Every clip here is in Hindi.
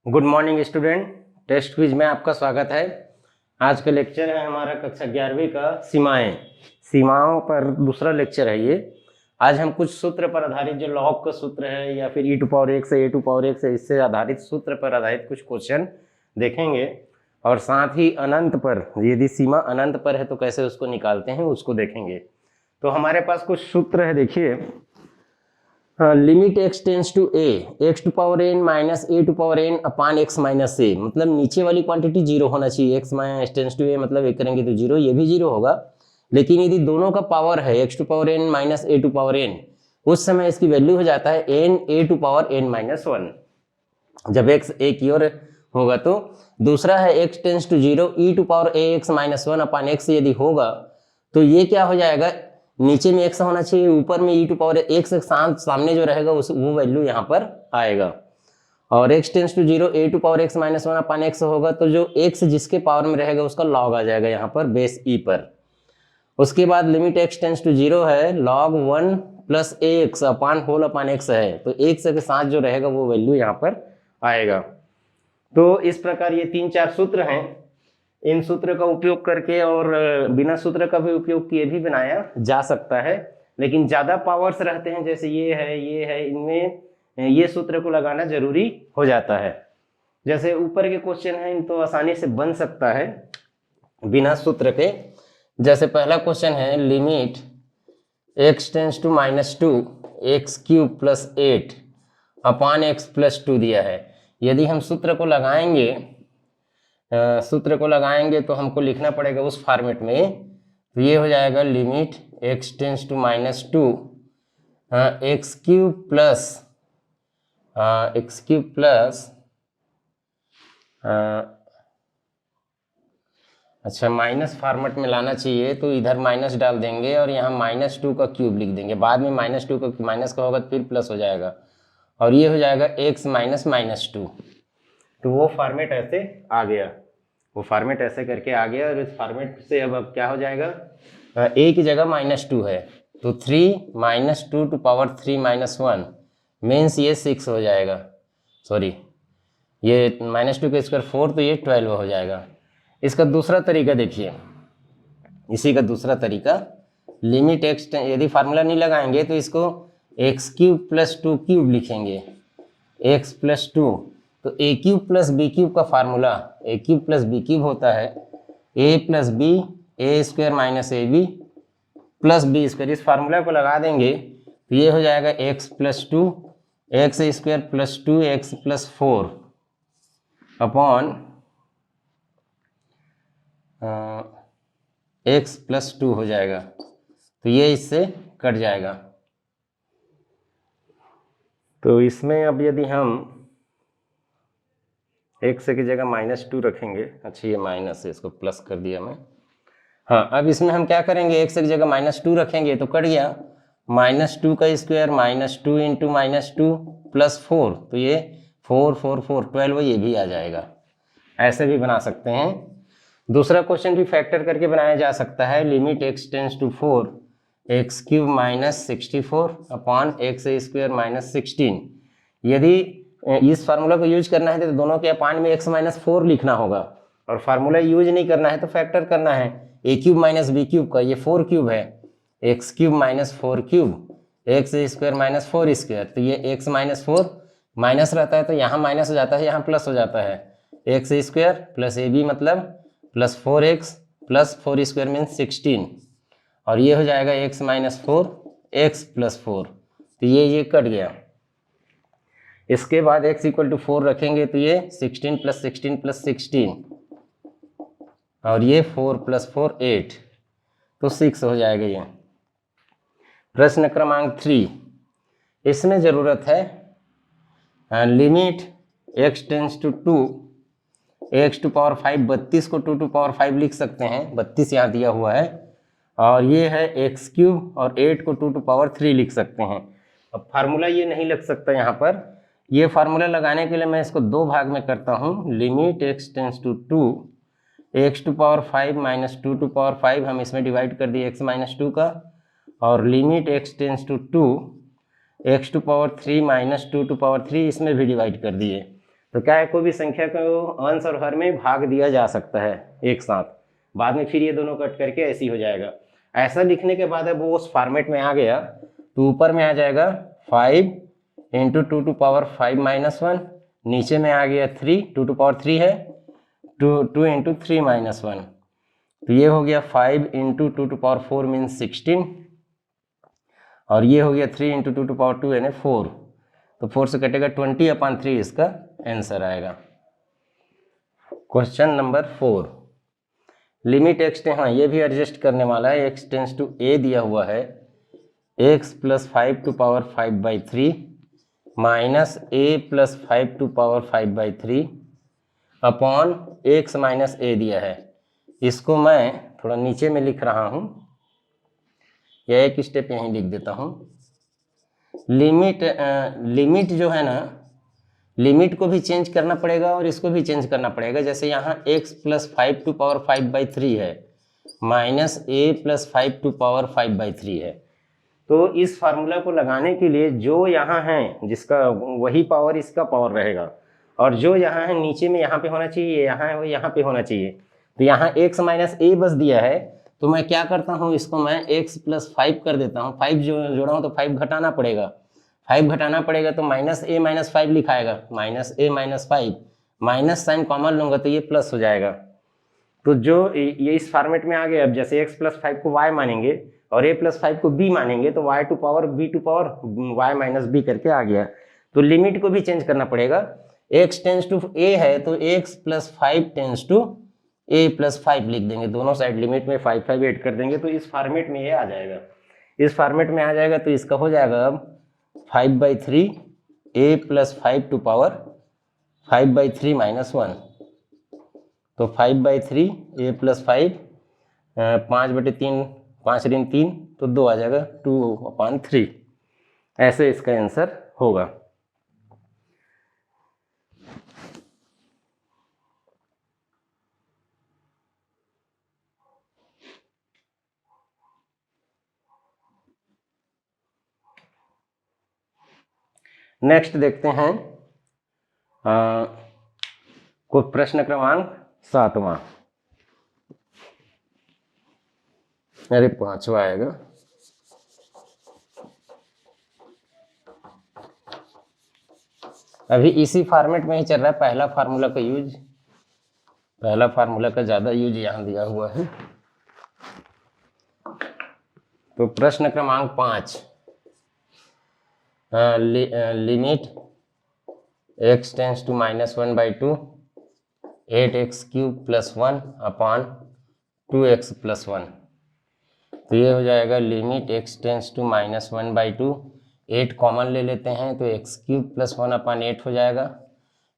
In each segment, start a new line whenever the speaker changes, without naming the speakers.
Good morning student. Test quiz में आपका स्वागत है। आज का लेक्चर है हमारा कक्षा 11वीं का सीमाओं पर दूसरा लेक्चर है ये। आज हम कुछ सूत्र पर आधारित जो लॉग का सूत्र है या फिर e⁴ से a⁴ से इससे आधारित सूत्र पर आधारित कुछ क्वेश्चन देखेंगे और साथ ही अनंत पर, यदि सीमा अनंत पर है तो कैसे उसको निकालते हैं उसको देखेंगे। तो हमारे पास कुछ सूत्र है, देखिए। Limit x tends to a x⁴n minus a⁴n upon x minus a, मतलब नीचे वाली क्वांटिटी जीरो होना चाहिए। x टेंस टू a मतलब एक करेंगे तो जीरो, ये भी जीरो होगा। लेकिन यदि दोनों का पावर है x⁴n माइनस a⁴n, उस समय इसकी वैल्यू हो जाता है n a⁴n माइनस 1 जब x a की ओर होगा। तो दूसरा है x tends to 0 e⁴ax minus 1 upon x यदि होगा तो ये क्या हो जाएगा, नीचे में x होना चाहिए, ऊपर में e⁴x के सामने जो रहेगा वो वैल्यू यहाँ पर आएगा। और x tends to 0 a⁴x minus 1 upon x होगा तो जो x जिसके पावर में रहेगा उसका लॉग आ जाएगा यहाँ पर बेस e पर। उसके बाद लिमिट x टेंस टू 0 है log 1 प्लस ax अपान होल अपान x है, तो x के साथ जो रहेगा वो वैल्यू यहाँ पर आएगा। तो इस प्रकार ये 3-4 सूत्र हैं। इन सूत्र का उपयोग करके और बिना सूत्र का भी उपयोग किए भी बनाया जा सकता है, लेकिन ज़्यादा पावर्स रहते हैं जैसे ये है, इनमें ये सूत्र को लगाना जरूरी हो जाता है। जैसे ऊपर के क्वेश्चन हैं इन तो आसानी से बन सकता है बिना सूत्र के। जैसे पहला क्वेश्चन है limit x tends to -2 x³ plus 8 upon x plus 2 दिया है। यदि हम सूत्र को लगाएंगे तो हमको लिखना पड़ेगा उस फॉर्मेट में। तो ये हो जाएगा limit x tends to -2 x³ plus अच्छा माइनस फॉर्मेट में लाना चाहिए तो इधर माइनस डाल देंगे और यहाँ -2 का क्यूब लिख देंगे। बाद में -2 का माइनस का होगा तो फिर प्लस हो जाएगा और ये हो जाएगा x माइनस -2। तो वो फॉर्मेट ऐसे आ गया, वो फॉर्मेट ऐसे करके आ गया। और इस फॉर्मेट से अब क्या हो जाएगा, a की जगह -2 है तो 3 - 2 टू पावर 3 - 1 मीन्स ये 6 हो जाएगा। सॉरी, ये -2 का स्क्वायर 4 तो ये 12 हो जाएगा। इसका दूसरा तरीका देखिए, इसी का दूसरा तरीका लिमिट x, यदि फार्मूला नहीं लगाएंगे तो इसको x³ प्लस 2³ लिखेंगे, x प्लस 2। तो a³ प्लस b³ का फार्मूला a³ प्लस b³ होता है a plus b a² minus ab plus b²। इस फार्मूला को लगा देंगे तो ये हो जाएगा x plus 2 x² plus 2x plus 4 upon x plus 2 हो जाएगा। तो ये इससे कट जाएगा। तो इसमें अब यदि हम x की जगह -2 रखेंगे, अच्छा ये माइनस है इसको प्लस कर दिया मैं। हाँ, अब इसमें हम क्या करेंगे, x की जगह -2 रखेंगे तो कट गया, -2 का स्क्वायर -2 इंटू -2 प्लस 4, तो ये 4 4 4 12 ये भी आ जाएगा। ऐसे भी बना सकते हैं। दूसरा क्वेश्चन भी फैक्टर करके बनाया जा सकता है। Limit x tends to 4 x³ minus 64 upon x² minus 16। यदि इस फार्मूला को यूज करना है तो दोनों के अपान में x माइनस 4 लिखना होगा, और फार्मूला यूज नहीं करना है तो फैक्टर करना है a³ माइनस b³ का, ये 4³ है, x³ माइनस 4³ x² माइनस 4²। तो ये x माइनस 4 माइनस रहता है तो यहाँ माइनस हो जाता है, यहाँ प्लस हो जाता है, x² प्लस ab मतलब प्लस 4x प्लस 4² मीन्स 16, और ये हो जाएगा x माइनस 4 x प्लस 4। तो ये कट गया। इसके बाद x इक्वल टू 4 रखेंगे तो ये 16 प्लस 16 प्लस 16 और ये 4 प्लस 4 8, तो 6 हो जाएगा ये। प्रश्न क्रमांक 3, इसमें ज़रूरत है limit x tends to 2 x⁵ 32 को 2 5 लिख सकते हैं, 32 यहाँ दिया हुआ है, और ये है x³ और 8 को 2 3 लिख सकते हैं। अब फार्मूला ये नहीं लग सकता यहाँ पर। ये फार्मूला लगाने के लिए मैं इसको दो भाग में करता हूँ। Limit x tends to 2 x⁵ minus 2 5 हम इसमें डिवाइड कर दिए x माइनस 2 का, और limit x tends to 2 x⁵ minus 2 इसमें भी डिवाइड कर दिए। तो क्या है, कोई भी संख्या को अंश और हर में भाग दिया जा सकता है एक साथ, बाद में फिर ये दोनों कट करके ऐसे ही हो जाएगा। ऐसा लिखने के बाद अब वो उस फॉर्मेट में आ गया तो ऊपर में आ जाएगा 5 इंटू 2 टू पावर 5 माइनस 1, नीचे में आ गया 3 2 टू पावर 3 है 2 इंटू 3 माइनस 1, तो ये हो गया 5 इंटू 2 टू पावर 4 मीन्स 16, और ये हो गया 3 इंटू 2 टू पावर 2 यानी 4, तो 4 से कटेगा 20/3 इसका आंसर आएगा। क्वेश्चन नंबर 4, लिमिट एक्स, हाँ ये भी एडजस्ट करने वाला है, x टेंस टू a दिया हुआ है x plus 5 to power 5/3 minus a plus 5 to power 5/3 upon x minus a दिया है। इसको मैं थोड़ा नीचे में लिख रहा हूँ, या एक स्टेप यहीं लिख देता हूँ। लिमिट जो है ना, लिमिट को भी चेंज करना पड़ेगा और इसको भी चेंज करना पड़ेगा। जैसे यहाँ x प्लस 5 टू पावर 5/3 है minus a plus 5 to power 5/3 है, तो इस फार्मूला को लगाने के लिए जो यहाँ है जिसका वही पावर इसका पावर रहेगा, और जो यहाँ है नीचे में यहाँ पे होना चाहिए, यहाँ है वो यहाँ पे होना चाहिए। तो यहाँ x माइनस a बस दिया है, तो मैं क्या करता हूँ, इसको मैं x प्लस 5 कर देता हूँ। 5 जो जोड़ा हूँ तो 5 घटाना पड़ेगा, 5 घटाना पड़ेगा तो माइनस a माइनस 5 लिखाएगा, minus a minus 5, minus sign common लूँगा तो ये प्लस हो जाएगा। तो जो ये इस फॉर्मेट में आ गया। अब जैसे x प्लस 5 को y मानेंगे और a प्लस 5 को b मानेंगे तो y to power b to power y minus b करके आ गया। तो लिमिट को भी चेंज करना पड़ेगा। x टेंस टू a है तो x plus 5 tends to a plus 5 लिख देंगे, दोनों साइड लिमिट में 5 5 ऐड कर देंगे तो इस फॉर्मेट में ये आ जाएगा। इस फॉर्मेट में आ जाएगा तो इसका हो जाएगा अब 5/3 a plus 5 to power 5/3 minus 1, तो 5/3 a प्लस 5 5/3 5 ऋण 3 तो 2 आ जाएगा 2/3, ऐसे इसका आंसर होगा। नेक्स्ट देखते हैं कोई प्रश्न क्रमांक 7वां, अरे 5वां आएगा। अभी इसी फॉर्मेट में ही चल रहा है, पहला फार्मूला का यूज, पहला फार्मूला का ज्यादा यूज यहाँ दिया हुआ है। तो प्रश्न क्रमांक 5, limit x tends to -1/2 8x cube plus 1 upon 2x plus 1, तो ये हो जाएगा limit x tends to -1/2, 8 common ले लेते हैं तो x क्यूब प्लस 1 अपॉन 8 हो जाएगा,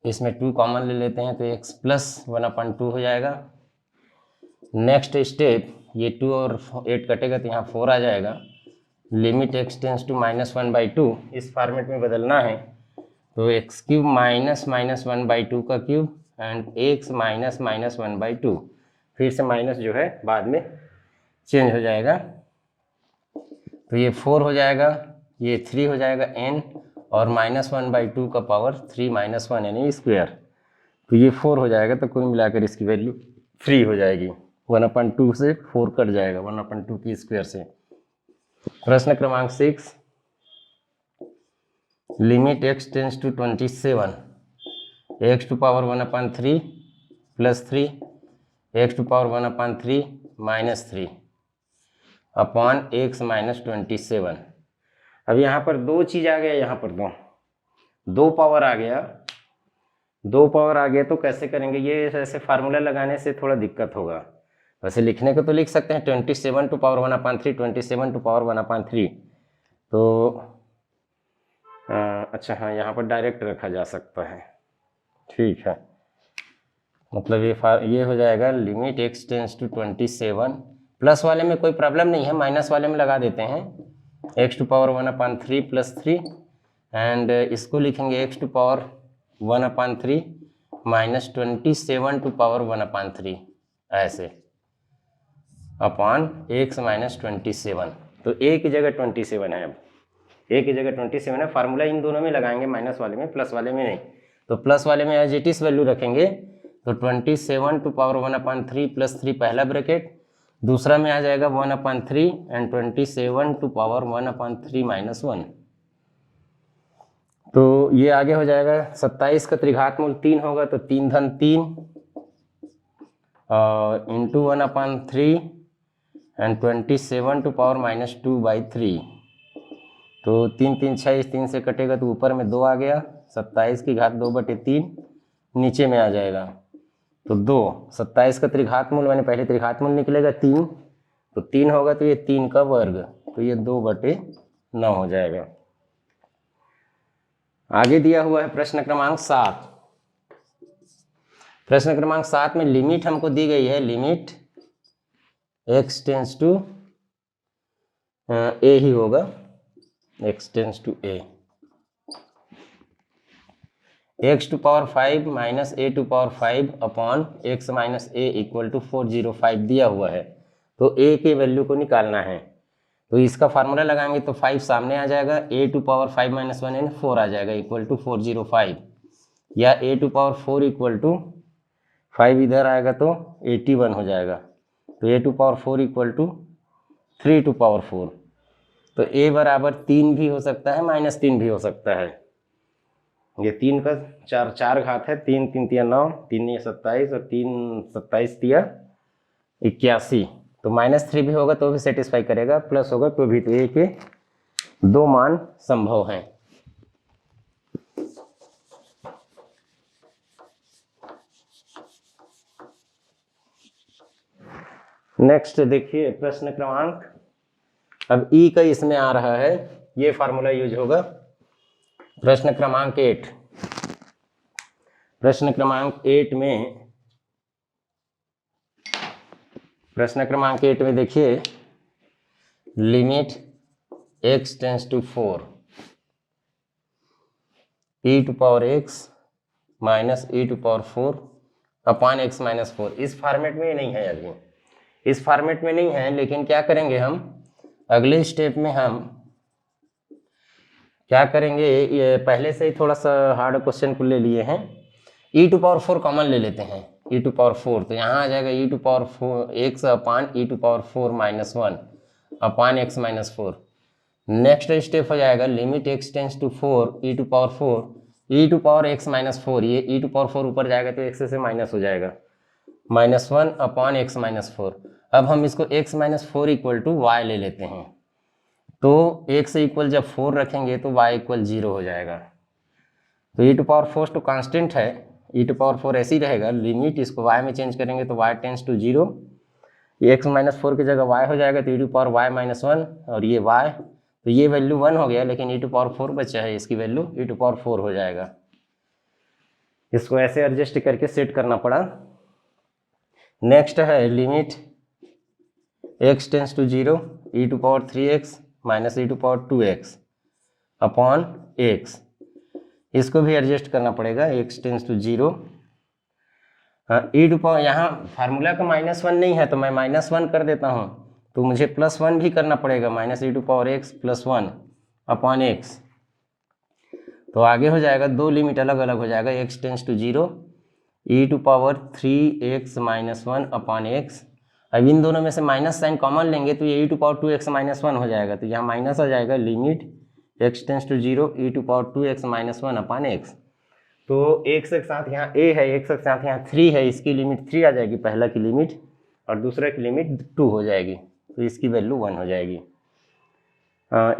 इसमें 2 कॉमन ले लेते हैं तो x प्लस 1/2 हो जाएगा। नेक्स्ट स्टेप, ये 2 और 8 कटेगा तो यहाँ 4 आ जाएगा। लिमिट x टेंस टू -1/2 इस फॉर्मेट में बदलना है तो x क्यूब माइनस -1/2 का क्यूब एंड x माइनस -1/2, फिर से माइनस जो है बाद में चेंज हो जाएगा, तो ये 4 हो जाएगा, ये 3 हो जाएगा n और -1/2 का पावर 3 - 1 यानी स्क्वायर, तो ये 4 हो जाएगा। तो कुल मिलाकर इसकी वैल्यू 3 हो जाएगी, 1/2 से 4 कट जाएगा 1/2 की स्क्वायर से। प्रश्न क्रमांक 6, limit x tends to 27 x to power 1/3 plus 3 x to power 1/3 minus 3 upon x minus 27। अब यहाँ पर दो चीज़ आ गया, यहाँ पर दो पावर आ गया, दो पावर आ गया तो कैसे करेंगे, ये ऐसे फार्मूला लगाने से थोड़ा दिक्कत होगा। वैसे लिखने को तो लिख सकते हैं 27 टू पावर 1/3 27 टू पावर 1/3, तो अच्छा हाँ यहाँ पर डायरेक्ट रखा जा सकता है, ठीक है। मतलब ये हो जाएगा limit x tends to 27, plus वाले में कोई प्रॉब्लम नहीं है, माइनस वाले में लगा देते हैं x to power 1/3 plus 3 and इसको लिखेंगे x to power 1/3 minus 27 to power 1/3 ऐसे अपॉन x माइनस 27, तो a की जगह 27 है, अब a की जगह 27 है। फार्मूला इन दोनों में लगाएंगे, माइनस वाले में प्लस वाले में नहीं, तो प्लस वाले में एज इट इज वैल्यू रखेंगे, तो 27 टू पावर 1/3 प्लस 3 पहला ब्रैकेट, दूसरा में आ जाएगा 1/3 एंड 27 टू पावर 1/3 माइनस 1। तो ये आगे हो जाएगा 27 का त्रिघातमूल 3 होगा, तो 3 धन 3 इंटू 1/3 एंड 27 टू पावर -2/3। तो 3 3 6, इस 3 से कटेगा तो ऊपर में 2 आ गया, 27 की घात 2/3 नीचे में आ जाएगा, तो 2। 27 का त्रिघातमूल मैंने पहले त्रिघातमूल निकलेगा 3, तो 3 होगा तो ये 3 का वर्ग, तो ये 2/9 हो जाएगा। आगे दिया हुआ है प्रश्न क्रमांक 7। प्रश्न क्रमांक 7 में लिमिट हमको दी गई है, limit x tends to a ही होगा, x tends to a, x to power 5 minus a to power 5 upon x minus a equal to 405 दिया हुआ है। तो a के वैल्यू को निकालना है, तो इसका फार्मूला लगाएंगे तो 5 सामने आ जाएगा, a टू पावर 5 माइनस 1 यानी 4 आ जाएगा इक्वल टू 405, या a to power 4 equal to 5 इधर आएगा तो 81 हो जाएगा, तो a to power 4 equal to 3 to power 4। तो a बराबर 3 भी हो सकता है, -3 भी हो सकता है। ये 3 का 4 घात है, 3 3 तिया 9, 3 ये 27 और 3 27 तिया 81, तो -3 भी होगा तो भी सेटिस्फाई करेगा, प्लस होगा तो भी, तो ए के 2 मान संभव हैं। नेक्स्ट देखिए प्रश्न क्रमांक, अब ई का इसमें आ रहा है, ये फार्मूला यूज होगा। प्रश्न क्रमांक 8, प्रश्न क्रमांक 8 में, प्रश्न क्रमांक 8 में देखिए limit x tends to 4 e to power x minus e to power 4 upon x minus 4। इस फॉर्मेट में नहीं है, अभी इस फॉर्मेट में नहीं है, लेकिन क्या करेंगे हम अगले स्टेप में, हम क्या करेंगे, ये पहले से ही थोड़ा सा हार्ड क्वेश्चन को ले लिए हैं, e टू पावर 4 कॉमन ले लेते हैं, e टू पावर 4, तो यहाँ आ जाएगा e to power 4 x upon e to power 4 minus 1 upon x minus 4। Next step हो जाएगा limit x tends to 4 e to power 4 e to power x minus 4, ये e टू पावर 4 ऊपर जाएगा तो x से माइनस हो जाएगा, -1 अपान x माइनस 4। अब हम इसको x minus 4 equal to y ले लेते हैं, तो x इक्वल जब 4 रखेंगे तो y इक्वल 0 हो जाएगा। तो e टू पावर 4 तो कांस्टेंट है, e टू पावर 4 ऐसे ही रहेगा, लिमिट इसको y में चेंज करेंगे तो y टेंस टू 0, ये x माइनस 4 की जगह y हो जाएगा, तो e to power y minus 1 और ये y, तो ये वैल्यू 1 हो गया, लेकिन e टू पावर 4 बचा है, इसकी वैल्यू e टू पावर 4 हो जाएगा। इसको ऐसे एडजस्ट करके सेट करना पड़ा। नेक्स्ट है limit x tends to 0 e to power 3x minus e to power 2x upon x, इसको भी एडजस्ट करना पड़ेगा, x tends to 0 e to power, यहाँ फार्मूला का -1 नहीं है तो मैं -1 कर देता हूँ, तो मुझे +1 भी करना पड़ेगा, minus e to power x plus 1 upon x। तो आगे हो जाएगा, दो लिमिट अलग अलग हो जाएगा, x tends to 0 e to power 3x minus 1 upon x। अब इन दोनों में से माइनस साइन कॉमन लेंगे तो ये e to power 2x minus 1 हो जाएगा, तो यहाँ माइनस आ जाएगा, limit x tends to 0 e to power 2x minus 1 upon x। तो x के साथ यहाँ a है, x के साथ यहाँ 3 है, इसकी लिमिट 3 आ जाएगी पहला की लिमिट, और दूसरा की लिमिट 2 हो जाएगी, तो इसकी वैल्यू 1 हो जाएगी।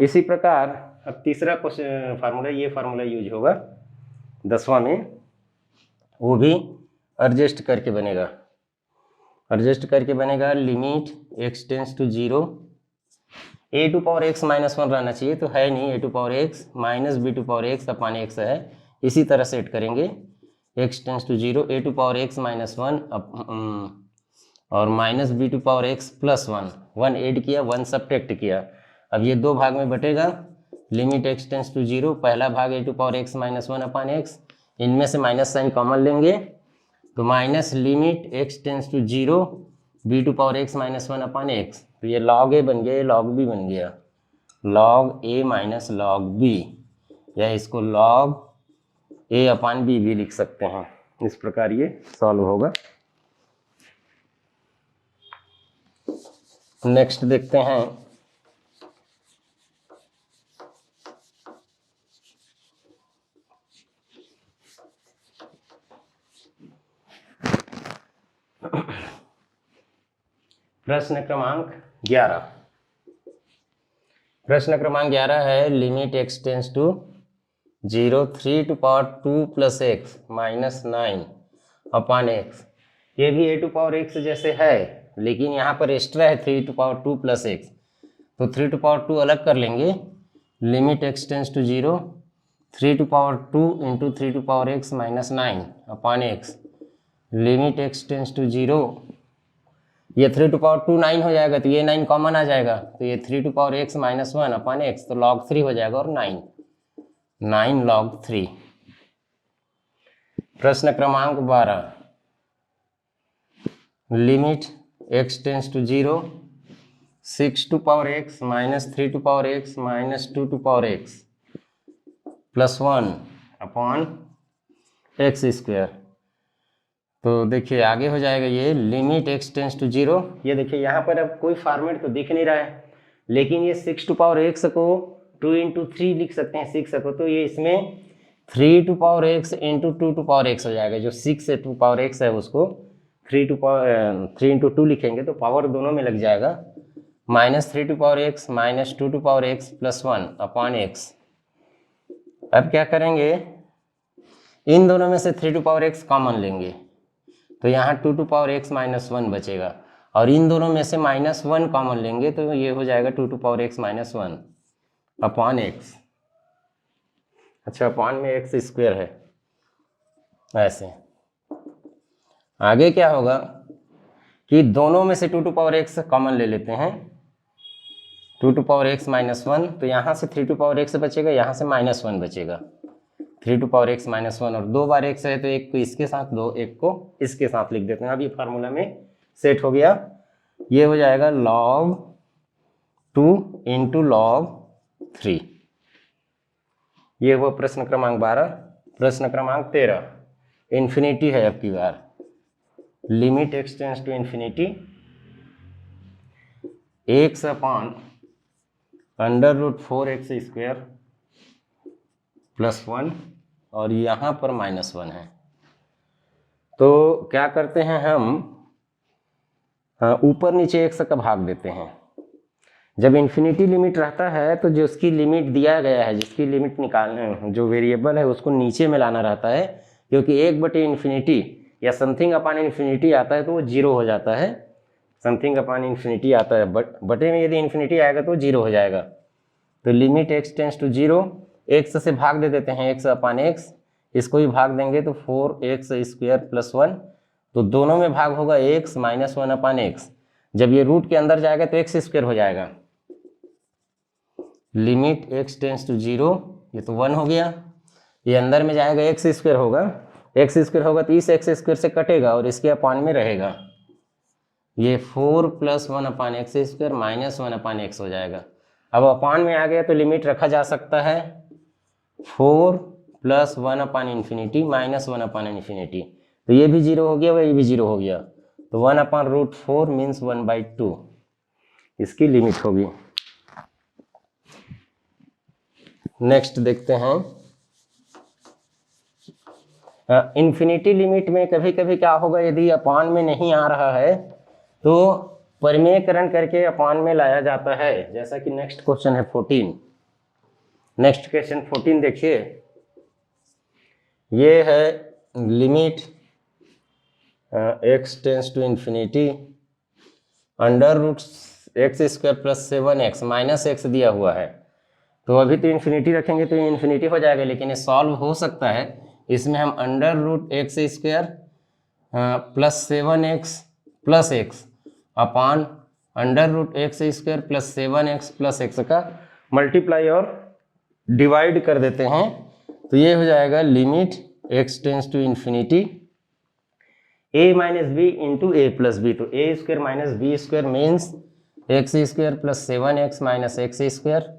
इसी प्रकार अब तीसरा क्वेश्चन फार्मूला, ये फार्मूला यूज होगा 10वां में, वो भी एडजस्ट करके बनेगा, एडजस्ट करके बनेगा, limit x tends to 0 a to power x minus 1 रहना चाहिए, तो है नहीं, a to power x minus b to power x upon x है, इसी तरह सेट करेंगे, x tends to 0 a to power x minus 1 और minus b to power x plus 1 add किया, 1 सब्ट्रैक्ट किया। अब ये दो भाग में बटेगा, लिमिट x टेंस टू 0, पहला भाग a to power x minus 1 upon x, इनमें से माइनस साइन कॉमन लेंगे तो minus limit x tends to 0 b to power x minus 1 upon x, तो ये log a बन गया, ये log b बन गया, log a minus log b, या इसको log ए अपान बी भी लिख सकते हैं। इस प्रकार ये सॉल्व होगा। नेक्स्ट देखते हैं प्रश्न क्रमांक 11। प्रश्न क्रमांक 11 है limit x tends to 0 3 to power 2 plus x minus 9 upon x. ये भी a टू पावर x जैसे है, लेकिन यहाँ पर एक्स्ट्रा है 3 टू पावर 2 प्लस एक्स, तो 3 टू पावर 2 अलग कर लेंगे। Limit x tends to 0 3 to power 2 into 3 to power x minus 9 upon x. Limit x tends to 0, ये 3 टू पावर 2 9 हो जाएगा, तो ये 9 कॉमन आ जाएगा, तो ये 3 to power x minus 1 upon x, तो log 3 हो जाएगा और 9 log 3। प्रश्न क्रमांक 12 limit x tends to 0 6 to power x minus 3 to power x minus 2 to power x plus 1 upon x square. तो देखिए आगे हो जाएगा ये लिमिट x टेंस टू 0। ये देखिए यहाँ पर अब कोई फॉर्मेट तो दिख नहीं रहा है, लेकिन ये 6 टू पावर x को 2 इंटू 3 लिख सकते हैं 6 को, तो ये इसमें 3 to power x into 2 to power x हो जाएगा। जो 6 से 2 पावर x है उसको 3 इंटू 2 लिखेंगे तो पावर दोनों में लग जाएगा, minus 3 to power x minus 2 to power x plus 1 upon x। अब क्या करेंगे, इन दोनों में से 3 टू पावर x कॉमन लेंगे, तो यहाँ 2 टू पावर x माइनस 1 बचेगा, और इन दोनों में से माइनस 1 कॉमन लेंगे तो ये हो जाएगा 2 to power x minus 1 upon x। अच्छा, अपॉन में x स्क्वायर है। ऐसे आगे क्या होगा कि दोनों में से 2 टू पावर x कॉमन ले लेते हैं, 2 टू पावर x माइनस 1, तो यहाँ से 3 टू पावर x बचेगा, यहाँ से माइनस 1 बचेगा, 3 टू पावर x माइनस 1, और 2 बार x है तो एक को इसके साथ एक को इसके साथ लिख देते हैं। अब ये फार्मूला में सेट हो गया। ये हो जाएगा log 2 इंटू log 3। ये हुआ प्रश्न क्रमांक 12। प्रश्न क्रमांक 13 इन्फिनिटी है अब की बार। Limit x tends to infinity x upon under root 4x square plus 1, और यहाँ पर माइनस 1 है। तो क्या करते हैं हम, ऊपर नीचे x का भाग देते हैं। जब इन्फिनिटी लिमिट रहता है तो जो उसकी लिमिट दिया गया है, जिसकी लिमिट निकालने जो वेरिएबल है उसको नीचे में लाना रहता है, क्योंकि 1/इन्फिनिटी या समथिंग अपॉन इन्फिनिटी आता है तो वो 0 हो जाता है। समथिंग अपॉन इन्फिनिटी आता है, बटे में यदि इन्फिनिटी आएगा तो 0 हो जाएगा। तो limit x tends to 0, x से भाग दे देते हैं, x अपॉन x, इसको भी भाग देंगे तो 4x स्क्वायर प्लस 1, तो दोनों में भाग होगा x माइनस 1 अपॉन x। जब ये रूट के अंदर जाएगा तो x स्क्वायर हो जाएगा। लिमिट x टेंस टू 0, ये तो 1 हो गया, ये अंदर में जाएगा x स्क्वायर होगा, x स्क्वायर होगा तो इस x स्क्वायर से कटेगा और इसके अपॉन में रहेगा, ये 4 plus 1 upon x square minus 1 upon x हो जाएगा। अब अपॉन में आ गया तो लिमिट रखा जा सकता है 4 plus 1 upon infinity minus 1 upon infinity, तो ये भी 0 हो गया, वह ये भी 0 हो गया, तो 1 अपॉन रूट 4 मीन्स 1/2 इसकी लिमिट होगी। नेक्स्ट देखते हैं, इन्फिनिटी लिमिट में कभी कभी क्या होगा, यदि अपॉन में नहीं आ रहा है तो परिमेयकरण करके अपॉन में लाया जाता है, जैसा कि नेक्स्ट क्वेश्चन है 14। नेक्स्ट क्वेश्चन 14 देखिए, ये है limit x tends to infinity under root x square plus 7x minus x दिया हुआ है, तो अभी तो इन्फिनिटी रखेंगे तो ये इन्फिनिटी हो जाएगा, लेकिन ये सॉल्व हो सकता है। इसमें हम under root x square plus 7x plus x upon under root x square plus 7x plus x का मल्टीप्लाई और डिवाइड कर देते हैं, तो ये हो जाएगा limit x tends to infinity a minus b into a plus b, तो a square minus b square means x square plus 7x minus x square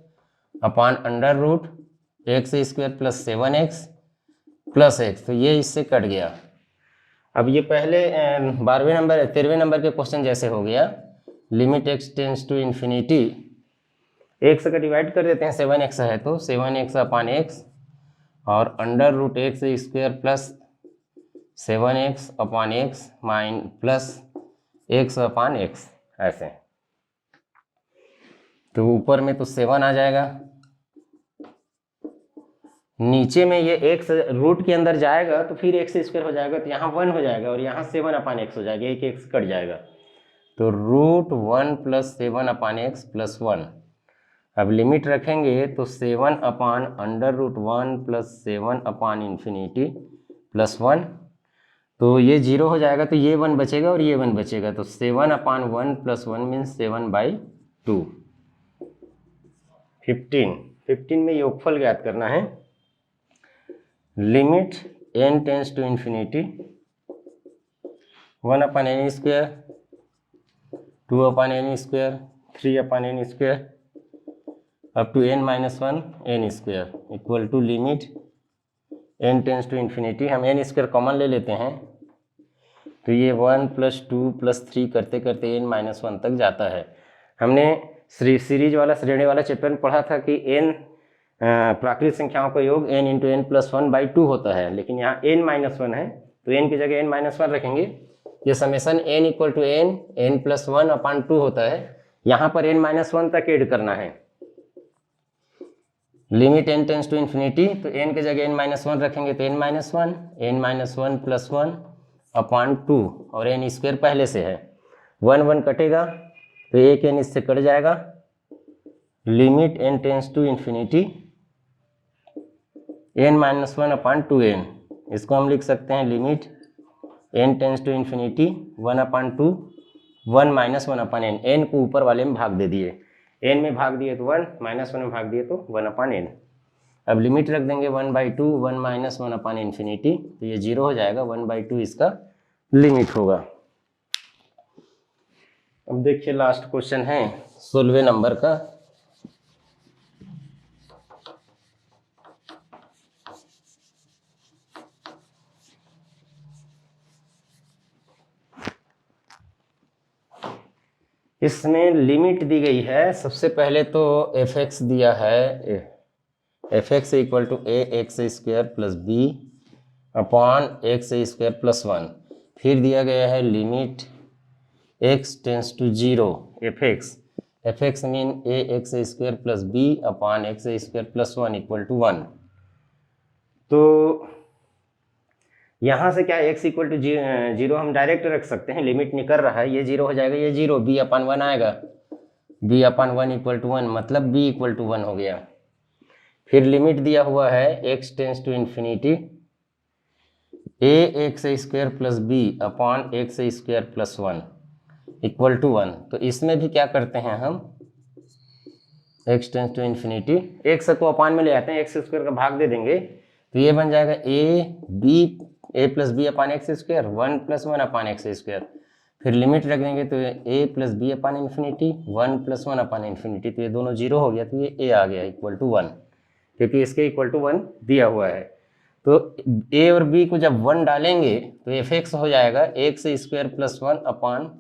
upon under root x square plus 7x plus x, तो ये इससे कट गया। अब ये पहले 13वें नंबर के क्वेश्चन जैसे हो गया, limit x tends to infinity, x का डिवाइड कर देते हैं, 7x है तो 7x अपान एक्स और under root x square plus 7x upon x minus plus x upon x, ऐसे। तो ऊपर में तो 7 आ जाएगा, नीचे में ये एक्स रूट के अंदर जाएगा तो फिर एक्स स्क्वायर हो जाएगा, तो यहाँ 1 हो जाएगा और यहाँ 7 अपान एक्स हो जाएगा, एक एक्स कट जाएगा, तो रूट 1 प्लस 7 अपान एक्स प्लस 1। अब लिमिट रखेंगे तो 7 अपान अंडर रूट 1 प्लस 7 अपान इन्फिनिटी प्लस 1, तो ये 0 हो जाएगा, तो ये 1 बचेगा और ये 1 बचेगा, तो 7 अपान 1 प्लस 1 मीन्स 7/2। 15 में योगफल ज्ञात करना है। Limit n tends to infinity 1 upon n square, 2 upon n square, 3 upon n square up to n minus 1 n square equal to limit n tends to infinity. हम n स्क्वायर कॉमन ले लेते हैं, तो ये 1 प्लस 2 प्लस 3 करते करते n माइनस 1 तक जाता है। हमने सीरीज वाला श्रेणी वाला चैप्टर में पढ़ा था कि n प्राकृतिक संख्याओं का योग n इंटू n प्लस 1/2 होता है, लेकिन यहाँ n माइनस 1 है तो n की जगह n माइनस 1 रखेंगे। ये summation n equal to n plus 1 upon 2 होता है, यहाँ पर n माइनस 1 तक ऐड करना है। Limit n tends to infinity, तो n की जगह n माइनस 1 रखेंगे तो n माइनस 1 प्लस 1 अपान 2 और n स्क्वायर पहले से है, 1 कटेगा तो एक n इससे कट जाएगा। Limit n tends to infinity n minus 1 upon 2n, इसको हम लिख सकते हैं limit n tends to infinity 1 upon 2 1 minus 1 upon n, n को ऊपर वाले में भाग दे दिए, n में भाग दिए तो 1, माइनस 1 में भाग दिए तो 1 अपान n। अब लिमिट रख देंगे 1/2 1 माइनस 1 अपान इन्फिनिटी, तो ये 0 हो जाएगा, 1/2 इसका लिमिट होगा। अब देखिए लास्ट क्वेश्चन है 16वें नंबर का। इसमें लिमिट दी गई है, सबसे पहले तो f(x) दिया है, f(x) equal to ax square plus b upon x square plus 1, फिर दिया गया है limit x tends to 0 f(x) mean ax square plus b upon x square plus 1 equal to 1। तो यहाँ से क्या x इक्वल टू 0 हम डायरेक्ट रख सकते हैं, लिमिट निकल रहा है, ये 0 हो जाएगा, ये 0, b अपान 1 आएगा, b अपान 1 इक्वल टू 1, मतलब b इक्वल टू 1 हो गया। फिर लिमिट दिया हुआ है x tends to infinity ax square plus b upon x square plus 1 equal to 1। तो इसमें भी क्या करते हैं हम, x tends to infinity x को अपान में ले आते हैं, एक्स स्क्वायर का भाग दे देंगे, तो ये बन जाएगा a plus b upon x square 1 plus 1 upon x square. फिर लिमिट रख देंगे तो a plus b upon infinity 1 plus 1 upon infinity, तो ये दोनों 0 हो गया, तो ये a आ गया इक्वल टू 1, क्योंकि इसके इक्वल टू 1 दिया हुआ है। तो a और b को जब 1 डालेंगे तो f(x) हो जाएगा x square plus 1 upon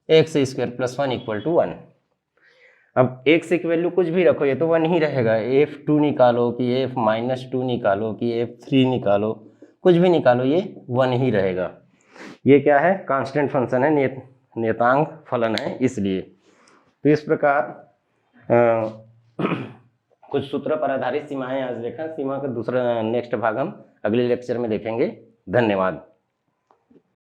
x square plus 1 equal to 1। अब x की वैल्यू कुछ भी रखो, ये तो 1 ही रहेगा, f2 निकालो कि f-2 निकालो कि f3 निकालो, कुछ भी निकालो, ये 1 ही रहेगा। ये क्या है, कांस्टेंट फंक्शन है, नियतांक फलन है, इसलिए। तो इस प्रकार कुछ सूत्र पर आधारित सीमाएं आज देखा, सीमा का दूसरा नेक्स्ट भाग हम अगले लेक्चर में देखेंगे। धन्यवाद।